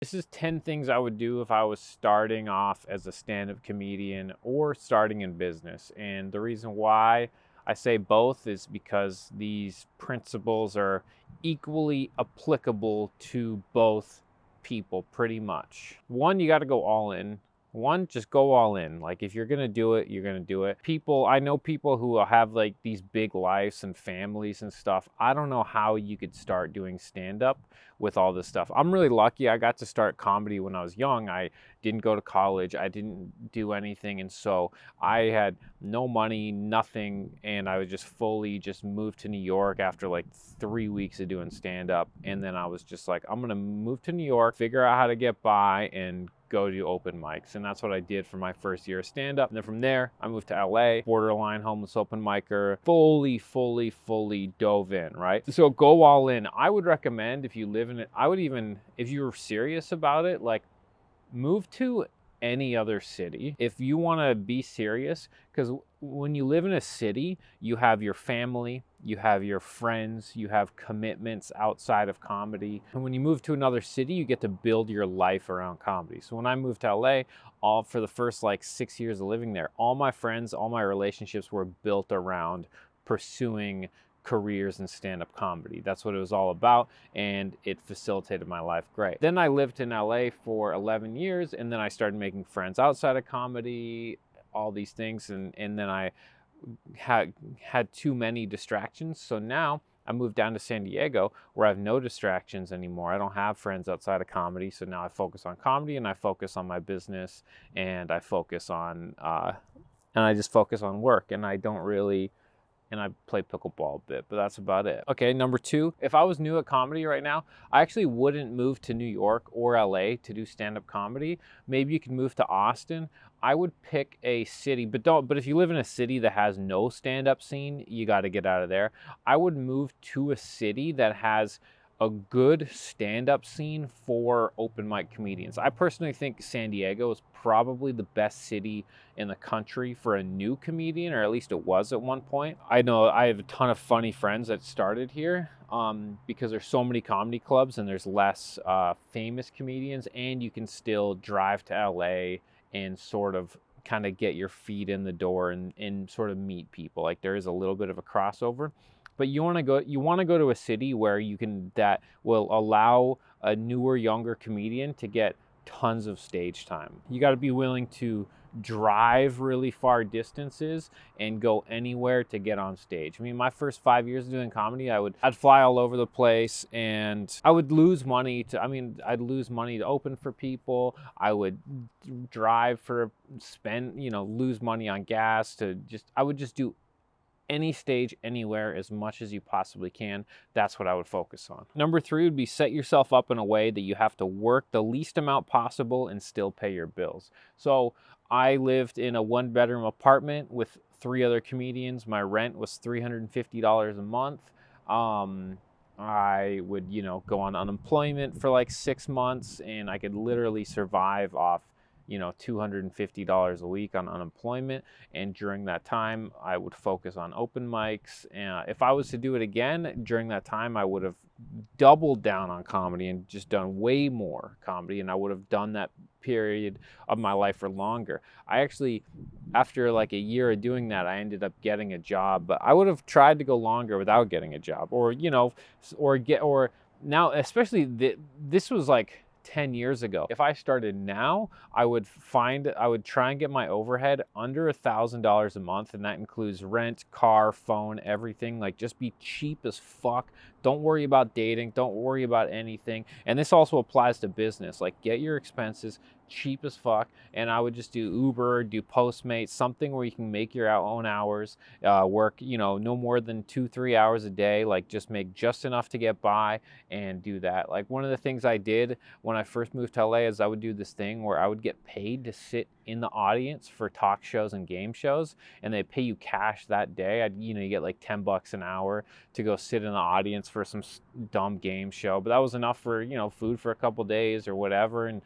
This is 10 things I would do if I was starting off as a stand-up comedian or starting in business. And the reason why I say both is because these principles are equally applicable to both people pretty much. One, you got to go all in. One, just go all in. Like if you're going to do it, you're going to do it. I know people who have like these big lives and families and stuff. I don't know how you could start doing stand up with all this stuff. I'm really lucky. I got to start comedy when I was young. I didn't go to college. I didn't do anything. And so I had no money, nothing. And I was just fully just moved to New York after like 3 weeks of doing stand up. And then I was just like, I'm going to move to New York, figure out how to get by and go to open mics. And that's what I did for my first year of stand-up. And then from there, I moved to LA, borderline homeless open micer, fully dove in, right? So go all in. I would recommend if you live in it, if you're serious about it, like move to any other city if you want to be serious, because when you live in a city, you have your family, you have your friends, you have commitments outside of comedy. And when you move to another city, you get to build your life around comedy. So when I moved to LA, all for the first like 6 years of living there, all my friends, all my relationships were built around pursuing careers in stand-up comedy. That's what it was all about, and it facilitated my life great. Then I lived in LA for 11 years, and then I started making friends outside of comedy, all these things, and then I had too many distractions. So now I moved down to San Diego where I have no distractions anymore. I don't have friends outside of comedy. So now I focus on comedy and I focus on my business and I focus on just focus on work, and I play pickleball a bit, but that's about it. Okay, number 2, if I was new at comedy right now, I actually wouldn't move to New York or LA to do stand-up comedy. Maybe you could move to Austin. I would pick a city, but if you live in a city that has no stand-up scene, you got to get out of there. I would move to a city that has a good stand-up scene for open mic comedians. I personally think San Diego is probably the best city in the country for a new comedian, or at least it was at one point. I know I have a ton of funny friends that started here because there's so many comedy clubs and there's less famous comedians, and you can still drive to LA and sort of kind of get your feet in the door and sort of meet people. Like there is a little bit of a crossover. But you want to go to a city where that will allow a newer, younger comedian to get tons of stage time. You got to be willing to drive really far distances and go anywhere to get on stage. I mean, my first 5 years of doing comedy, I'd fly all over the place, and I would lose money I'd lose money to open for people. I would lose money on gas I would just do any stage, anywhere, as much as you possibly can. That's what I would focus on. Number 3 would be set yourself up in a way that you have to work the least amount possible and still pay your bills. So I lived in a 1-bedroom apartment with 3 other comedians. My rent was $350 a month. I would, go on unemployment for like 6 months, and I could literally survive off $250 a week on unemployment. And during that time, I would focus on open mics. And if I was to do it again during that time, I would have doubled down on comedy and just done way more comedy. And I would have done that period of my life for longer. I actually, after like a year of doing that, I ended up getting a job, but I would have tried to go longer without getting a job, or now, especially this was like 10 years ago. If I started now, I would try and get my overhead under $1,000 a month, and that includes rent, car, phone, everything. Like, just be cheap as fuck. Don't worry about dating. Don't worry about anything. And this also applies to business. Like, get your expenses cheap as fuck, and I would just do Uber, do Postmates, something where you can make your own hours, work, no more than 2-3 hours a day, like just make just enough to get by and do that. Like one of the things I did when I first moved to LA is I would do this thing where I would get paid to sit in the audience for talk shows and game shows, and they pay you cash that day. You get like $10 an hour to go sit in the audience for some dumb game show, but that was enough for food for a couple days or whatever, and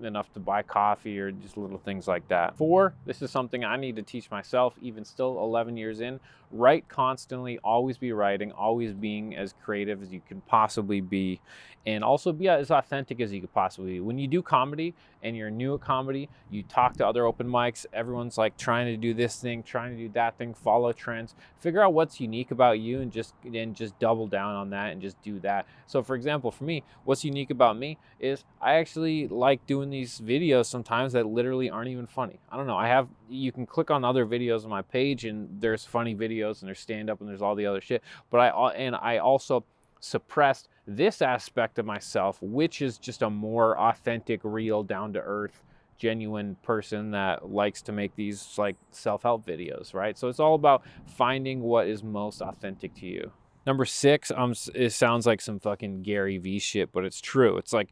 enough to buy coffee or just little things like that. 4, this is something I need to teach myself even still 11 years in. write constantly, always be writing, always being as creative as you can possibly be, and also be as authentic as you could possibly be. When you do comedy and you're new at comedy, you talk to other open mics, everyone's like trying to do this thing, trying to do that thing, follow trends, figure out what's unique about you and just double down on that and just do that. So for example, for me, what's unique about me is I actually like doing these videos sometimes that literally aren't even funny. I don't know. You can click on other videos on my page and there's funny videos and there's stand up and there's all the other shit. But I also suppressed this aspect of myself, which is just a more authentic, real, down to earth, genuine person that likes to make these like self-help videos, right? So it's all about finding what is most authentic to you. Number 6, it sounds like some fucking Gary V shit, but it's true. It's like,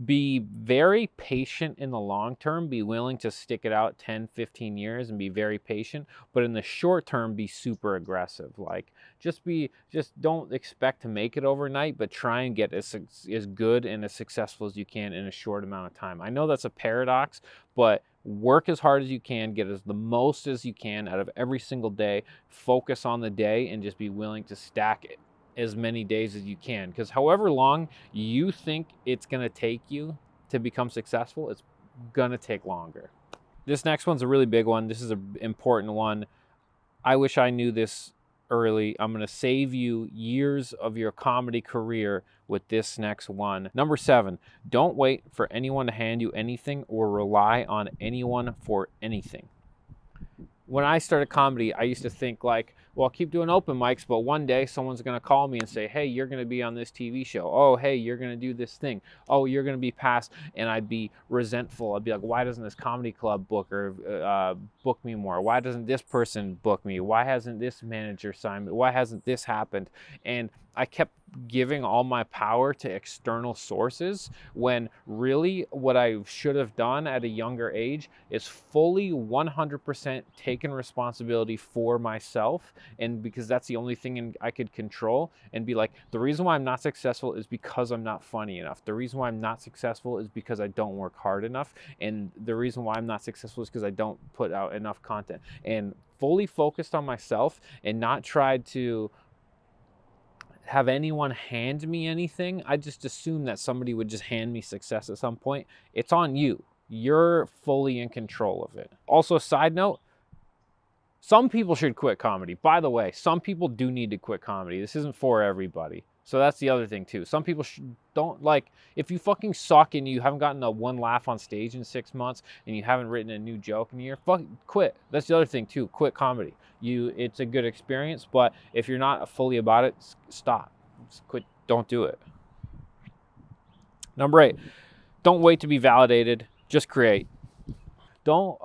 be very patient in the long term, be willing to stick it out 10, 15 years and be very patient, but in the short term, be super aggressive. Like, just don't expect to make it overnight, but try and get as good and as successful as you can in a short amount of time. I know that's a paradox, but work as hard as you can, get the most as you can out of every single day, focus on the day, and just be willing to stack as many days as you can. Because however long you think it's going to take you to become successful, it's going to take longer. This next one's a really big one. This is an important one. I wish I knew this early. I'm going to save you years of your comedy career with this next one. Number 7, don't wait for anyone to hand you anything or rely on anyone for anything. When I started comedy, I used to think like, well, I'll keep doing open mics, but one day someone's going to call me and say, hey, you're going to be on this TV show. Oh, hey, you're going to do this thing. Oh, you're going to be passed. And I'd be resentful. I'd be like, why doesn't this comedy club book me more? Why doesn't this person book me? Why hasn't this manager signed me? Why hasn't this happened? And I kept giving all my power to external sources when really what I should have done at a younger age is fully 100% taken responsibility for myself, and because that's the only thing I could control, and be like, the reason why I'm not successful is because I'm not funny enough. The reason why I'm not successful is because I don't work hard enough, and the reason why I'm not successful is because I don't put out enough content. And fully focused on myself and not tried to have anyone hand me anything. I just assumed that somebody would just hand me success at some point. It's on you. You're fully in control of it. Also, side note, some people should quit comedy. By the way, some people do need to quit comedy. This isn't for everybody. So that's the other thing too. Some people don't, like, if you fucking suck and you haven't gotten a one laugh on stage in 6 months and you haven't written a new joke in a year, quit. That's the other thing too. Quit comedy. It's a good experience, but if you're not fully about it, stop. Just quit. Don't do it. Number 8, don't wait to be validated. Just create. Don't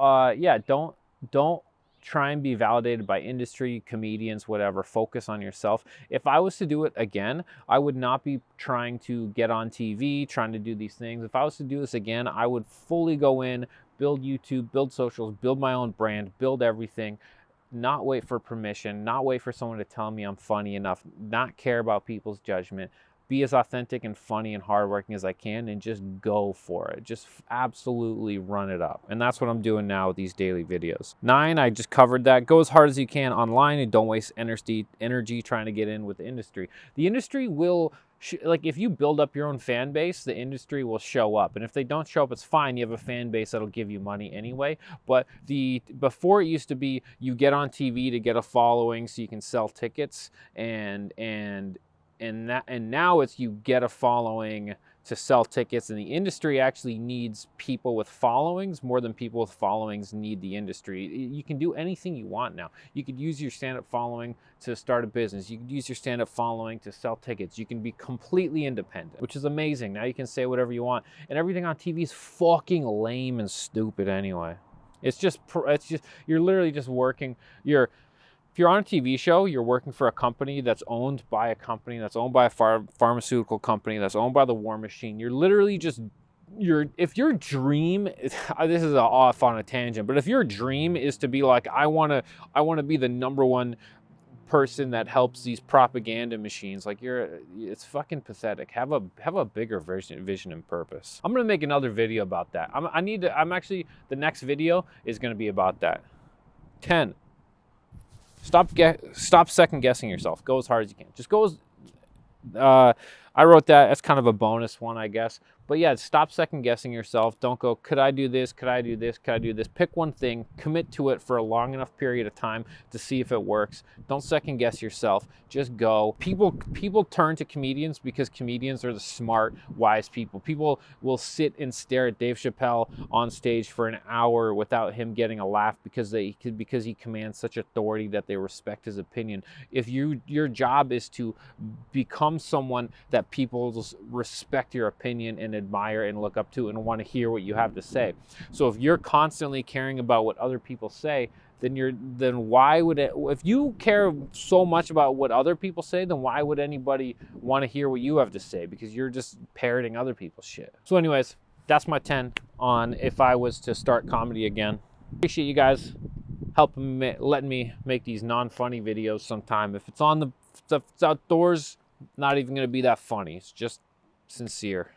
try and be validated by industry, comedians, whatever. Focus on yourself. If I was to do it again, I would not be trying to get on TV, trying to do these things. If I was to do this again, I would fully go in, build YouTube, build socials, build my own brand, build everything. Not wait for permission, not wait for someone to tell me I'm funny enough, not care about people's judgment. Be as authentic and funny and hardworking as I can, and just go for it. Just absolutely run it up. And that's what I'm doing now with these daily videos. 9, I just covered that. Go as hard as you can online and don't waste energy trying to get in with the industry. The industry will, like, if you build up your own fan base, the industry will show up. And if they don't show up, it's fine. You have a fan base that'll give you money anyway. But before it used to be you get on TV to get a following so you can sell tickets, and now it's you get a following to sell tickets, and the industry actually needs people with followings more than people with followings need the industry. You can do anything you want now. You could use your stand-up following to start a business. You could use your stand-up following to sell tickets. You can be completely independent, which is amazing. Now you can say whatever you want, and everything on TV is fucking lame and stupid anyway. It's just you're literally just working. If you're on a TV show, you're working for a company that's owned by a company that's owned by a pharmaceutical company that's owned by the war machine. You're literally just, if your dream, this is off on a tangent, but if your dream is to be like, I want to be the number one person that helps these propaganda machines, like, it's fucking pathetic. Have a bigger vision and purpose. I'm gonna make another video about that. The next video is gonna be about that. 10. Stop second guessing yourself. Go as hard as you can. Just go as I wrote that as kind of a bonus one, I guess. But yeah, stop second guessing yourself. Don't go, could I do this? Could I do this? Could I do this? Pick one thing, commit to it for a long enough period of time to see if it works. Don't second guess yourself. Just go. People turn to comedians because comedians are the smart, wise people. People will sit and stare at Dave Chappelle on stage for an hour without him getting a laugh because he commands such authority that they respect his opinion. If your job is to become someone that people respect your opinion and admire and look up to and want to hear what you have to say. So if you're constantly caring about what other people say, then why would it, if you care so much about what other people say, then why would anybody want to hear what you have to say? Because you're just parroting other people's shit. So anyways, that's my 10 on if I was to start comedy again. Appreciate you guys helping me, letting me make these non-funny videos sometime. If it's outdoors, not even going to be that funny. It's just sincere.